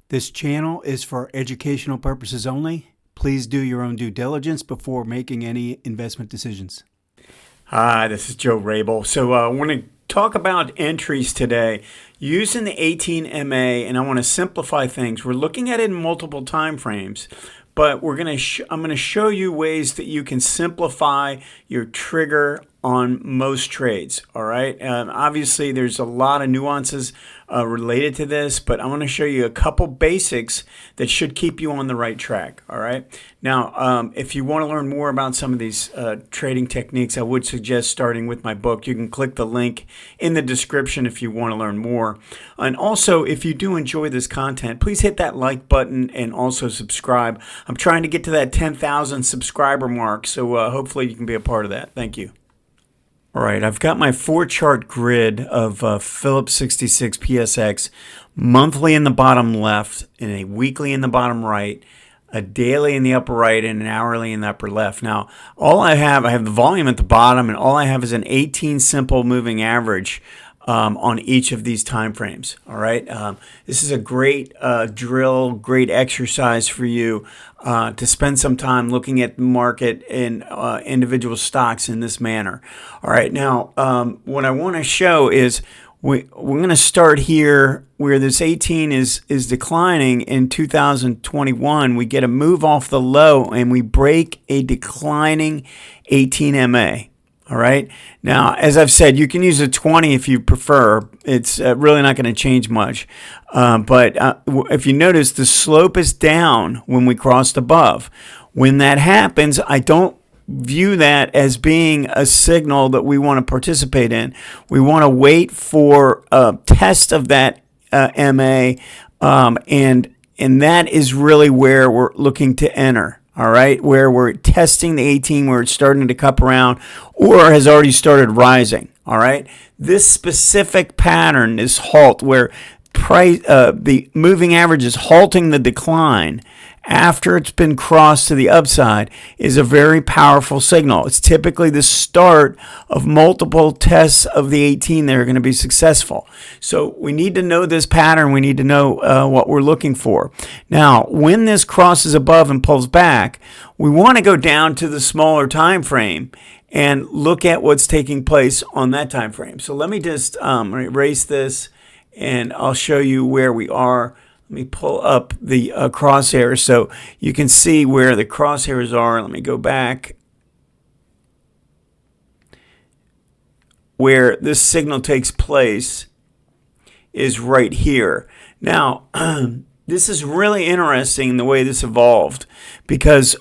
This channel is for educational purposes only. Please do your own due diligence before making any investment decisions. Hi, this is Joe Rabil. So I want to talk about entries today using the 18MA, and I want to simplify things. We're looking at it in multiple time frames, but I'm going to show you ways that you can simplify your trigger on most trades. All right. Obviously, there's a lot of nuances related to this, but I'm going to show you a couple basics that should keep you on the right track. All right. Now, if you want to learn more about some of these trading techniques, I would suggest starting with my book. You can click the link in the description if you want to learn more. And also, if you do enjoy this content, please hit that like button and also subscribe. I'm trying to get to that 10,000 subscriber mark, so hopefully you can be a part of that. Thank you. All right, I've got my 4-chart grid of Phillips 66 PSX, monthly in the bottom left, and a weekly in the bottom right, a daily in the upper right, and an hourly in the upper left. Now, I have the volume at the bottom, and all I have is an 18 simple moving average on each of these time frames. All right, this is a great drill, great exercise for you to spend some time looking at the market and individual stocks in this manner. All right, now what I want to show is we're going to start here where this 18 is declining in 2021. We get a move off the low and we break a declining 18MA. All right. Now, as I've said, you can use a 20 if you prefer. It's really not going to change much. But if you notice, the slope is down when we crossed above. When that happens, I don't view that as being a signal that we want to participate in. We want to wait for a test of that MA, and that is really where we're looking to enter. All right, where we're testing the 18, where it's starting to cup around or has already started rising. All right, this specific pattern, this halt, where the moving average is halting the decline after it's been crossed to the upside, is a very powerful signal. It's typically the start of multiple tests of the 18 that are going to be successful. So we need to know this pattern. We need to know what we're looking for. Now, when this crosses above and pulls back, we want to go down to the smaller time frame and look at what's taking place on that time frame. So let me just erase this, and I'll show you where we are. Let me pull up the crosshairs so you can see where the crosshairs are. Let me go back. Where this signal takes place is right here. Now, this is really interesting the way this evolved, because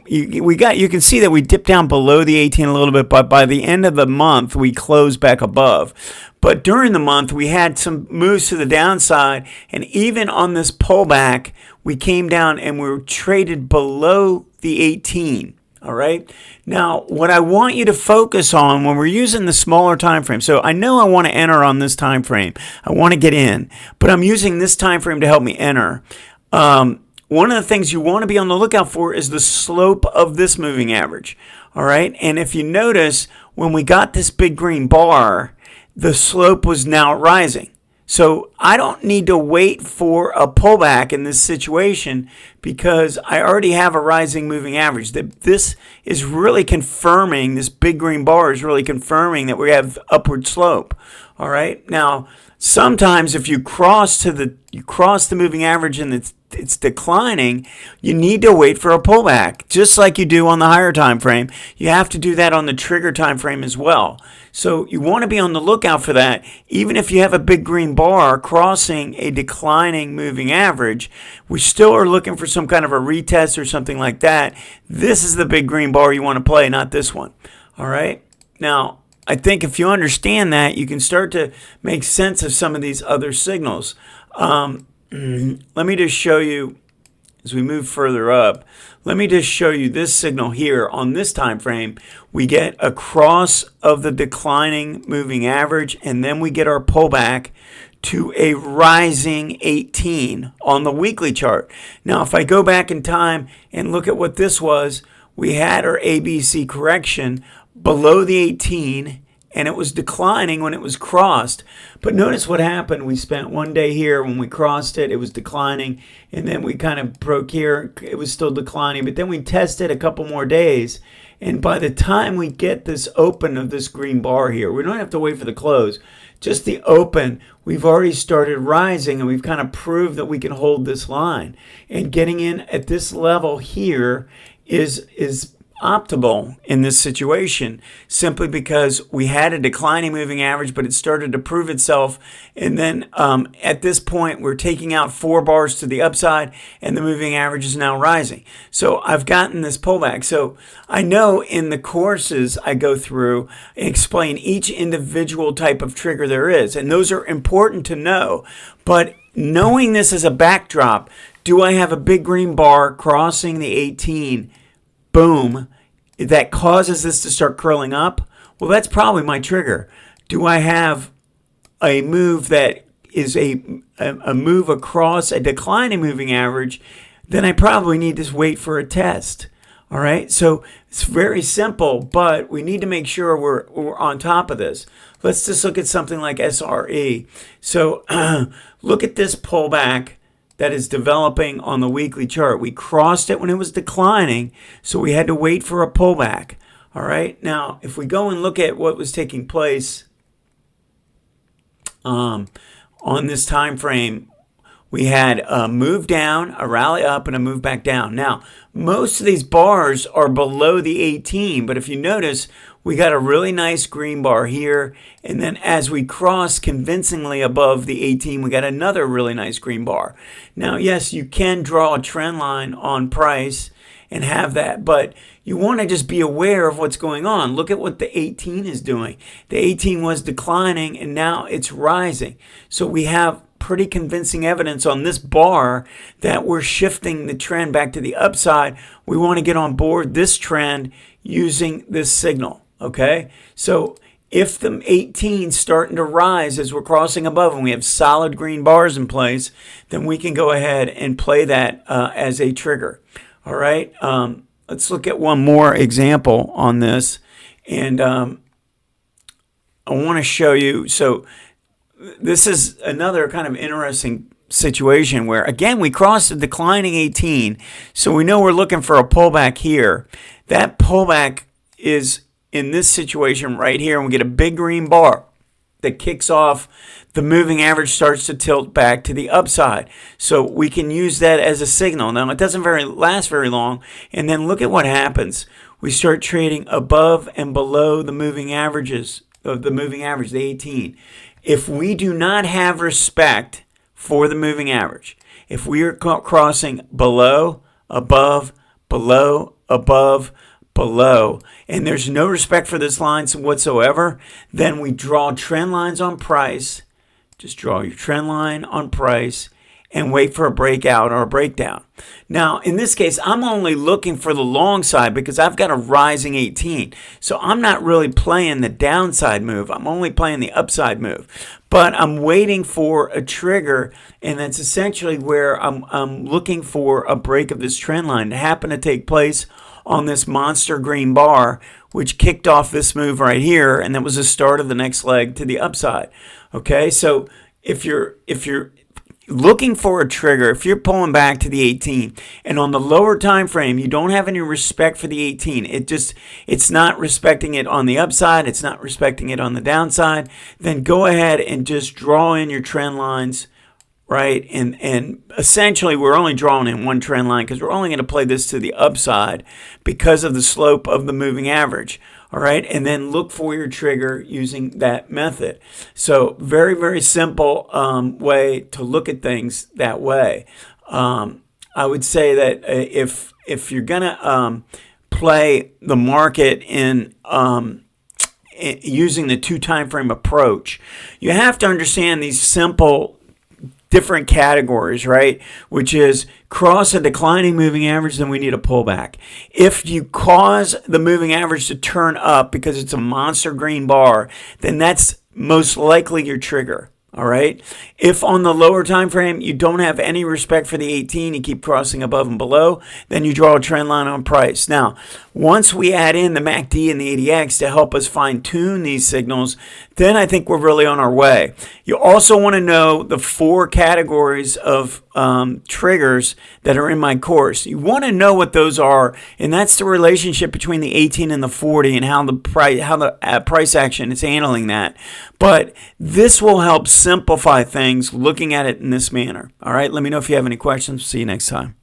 you can see that we dipped down below the 18 a little bit, but by the end of the month we closed back above. But during the month we had some moves to the downside, and even on this pullback we came down and we were traded below the 18. All right. Now, what I want you to focus on when we're using the smaller time frame. So I know I want to enter on this time frame. I want to get in, but I'm using this time frame to help me enter. One of the things you want to be on the lookout for is the slope of this moving average. All right. And if you notice, when we got this big green bar, the slope was now rising. So I don't need to wait for a pullback in this situation, because I already have a rising moving average. This is really confirming, this big green bar is really confirming that we have upward slope. All right. Now, sometimes if you cross the moving average and it's declining, you need to wait for a pullback, just like you do on the higher time frame. You have to do that on the trigger time frame as well. So you want to be on the lookout for that. Even if you have a big green bar crossing a declining moving average, we still are looking for some kind of a retest or something like that. This is the big green bar you want to play, not this one. All right. Now, I think if you understand that, you can start to make sense of some of these other signals. Let me just show you, as we move further up, let me just show you this signal here on this time frame. We get a cross of the declining moving average, and then we get our pullback to a rising 18 on the weekly chart. Now, if I go back in time and look at what this was, we had our ABC correction below the 18, and it was declining when it was crossed. But notice what happened. We spent one day here when we crossed it, it was declining, and then we kind of broke here, it was still declining, but then we tested a couple more days, and by the time we get this open of this green bar here, we don't have to wait for the close, just the open, we've already started rising, and we've kind of proved that we can hold this line. And getting in at this level here is optimal in this situation, simply because we had a declining moving average, but it started to prove itself. And then at this point, we're taking out 4 bars to the upside, and the moving average is now rising. So I've gotten this pullback. So I know in the courses I go through and explain each individual type of trigger there is, and those are important to know. But knowing this as a backdrop, do I have a big green bar crossing the 18? Boom, that causes this to start curling up? Well, that's probably my trigger. Do I have a move that is a move across a declining moving average? Then I probably need to wait for a test. All right, so it's very simple, but we need to make sure we're on top of this. Let's just look at something like SRE. So look at this pullback that is developing on the weekly chart. We crossed it when it was declining, so we had to wait for a pullback. All right, now if we go and look at what was taking place on this time frame, we had a move down, a rally up, and a move back down. Now, most of these bars are below the 18, but if you notice, we got a really nice green bar here, and then as we cross convincingly above the 18, we got another really nice green bar. Now, yes, you can draw a trend line on price and have that, but you want to just be aware of what's going on. Look at what the 18 is doing. The 18 was declining, and now it's rising. So we have pretty convincing evidence on this bar that we're shifting the trend back to the upside. We want to get on board this trend using this signal. Okay, so if the 18 is starting to rise as we're crossing above and we have solid green bars in place, then we can go ahead and play that as a trigger. All right, let's look at one more example on this. And I want to show you, so this is another kind of interesting situation where, again, we crossed a declining 18, so we know we're looking for a pullback here. That pullback is in this situation right here, and we get a big green bar that kicks off. The moving average starts to tilt back to the upside. So we can use that as a signal. Now, it doesn't last very long, and then look at what happens. We start trading above and below the moving averages of the moving average, the 18. If we do not have respect for the moving average, if we are crossing below, above, below, above, below, and there's no respect for this line whatsoever, then we draw trend lines on price. Just draw your trend line on price and wait for a breakout or a breakdown. Now, in this case, I'm only looking for the long side because I've got a rising 18. So I'm not really playing the downside move. I'm only playing the upside move. But I'm waiting for a trigger, and that's essentially where I'm looking for a break of this trend line to happen to take place on this monster green bar, which kicked off this move right here, and that was the start of the next leg to the upside. Okay, so if you're looking for a trigger, if you're pulling back to the 18, and on the lower time frame you don't have any respect for the 18, it's not respecting it on the upside, it's not respecting it on the downside, then go ahead and just draw in your trend lines. Right, and essentially we're only drawing in one trend line because we're only going to play this to the upside because of the slope of the moving average. All right, and then look for your trigger using that method. So very, very simple way to look at things that way. I would say that if you're going to play the market in using the 2 time frame approach, you have to understand these simple different categories, right? Which is cross a declining moving average, then we need a pullback. If you cause the moving average to turn up because it's a monster green bar, then that's most likely your trigger. All right. If on the lower time frame you don't have any respect for the 18, you keep crossing above and below, then you draw a trend line on price. Now, once we add in the MACD and the ADX to help us fine tune these signals, then I think we're really on our way. You also want to know the 4 categories of triggers that are in my course. You want to know what those are, and that's the relationship between the 18 and the 40 and how the price action is handling that. But this will help simplify things looking at it in this manner. All right, let me know if you have any questions. See you next time.